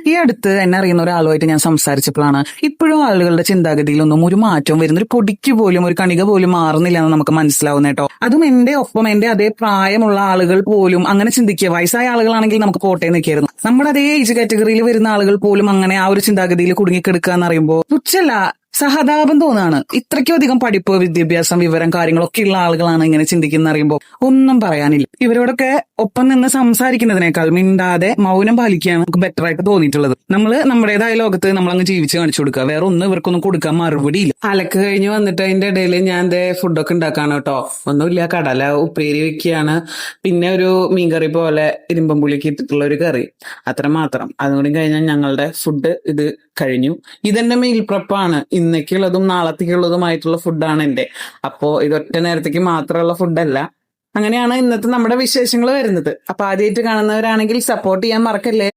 ഈ അടുത്ത് എന്നെ അറിയുന്ന ഒരാളുമായിട്ട് ഞാൻ സംസാരിച്ചപ്പോഴാണ് ഇപ്പോഴും ആളുകളുടെ ചിന്താഗതിയിലൊന്നും ഒരു മാറ്റവും വരുന്ന, ഒരു പൊടിക്ക് പോലും ഒരു കണിക പോലും മാറുന്നില്ല എന്ന് നമുക്ക് മനസ്സിലാവുന്ന കേട്ടോ. അതും എന്റെ ഒപ്പം എന്റെ അതേ പ്രായമുള്ള ആളുകൾ പോലും അങ്ങനെ ചിന്തിക്കുക. വയസ്സായ ആളുകളാണെങ്കിൽ നമുക്ക് പോട്ടെ നിൽക്കായിരുന്നു. നമ്മുടെ അതേ ഏജ് കാറ്റഗറിയിൽ വരുന്ന ആളുകൾ പോലും അങ്ങനെ ആ ഒരു ചിന്താഗതിയിൽ കുടുങ്ങിക്കെടുക്കുക എന്ന് പറയുമ്പോൾ പുച്ഛല്ല, സഹതാപം തോന്നാണ്. ഇത്രയ്ക്കും അധികം പഠിപ്പ്, വിദ്യാഭ്യാസം, വിവരം, കാര്യങ്ങളൊക്കെ ഉള്ള ആളുകളാണ് ഇങ്ങനെ ചിന്തിക്കുന്ന അറിയുമ്പോൾ ഒന്നും പറയാനില്ല. ഇവരോടൊക്കെ ഒപ്പം നിന്ന് സംസാരിക്കുന്നതിനേക്കാൾ മിണ്ടാതെ മൗനം പാലിക്കുകയാണ് നമുക്ക് ബെറ്റർ ആയിട്ട് തോന്നിയിട്ടുള്ളത്. നമ്മള് നമ്മുടേതായ ലോകത്ത് നമ്മളങ്ങ് ജീവിച്ച് കാണിച്ചു കൊടുക്കുക, വേറെ ഒന്നും ഇവർക്കൊന്നും കൊടുക്കാൻ മറുപടിയില്ല. അലക്ക് കഴിഞ്ഞ് വന്നിട്ട് അതിന്റെ ഇടയിൽ ഞാൻ ഫുഡൊക്കെ ഉണ്ടാക്കാണ് കേട്ടോ. ഒന്നുമില്ല, കടല ഉപ്പേരി വെക്കുകയാണ്, പിന്നെ ഒരു മീൻകറി പോലെ ഇരുമ്പം പുളിക്ക് ഇട്ടിട്ടുള്ള ഒരു കറി, അത്ര മാത്രം. അതുകൂടി കഴിഞ്ഞാൽ ഞങ്ങളുടെ ഫുഡ് ഇത് കഴിഞ്ഞു. ഇതെന്റെ മീൽ പ്രപ്പാണ്. ഇന്നേക്കുള്ളതും നാളത്തേക്കുള്ളതുമായിട്ടുള്ള ഫുഡാണ് എന്റെ. അപ്പോ ഇതൊറ്റ നേരത്തേക്ക് മാത്രമുള്ള ഫുഡല്ല. അങ്ങനെയാണ് ഇന്നത്തെ നമ്മുടെ വിശേഷങ്ങൾ വരുന്നത്. അപ്പൊ ആദ്യമായിട്ട് കാണുന്നവരാണെങ്കിൽ സപ്പോർട്ട് ചെയ്യാൻ മറക്കല്ലേ.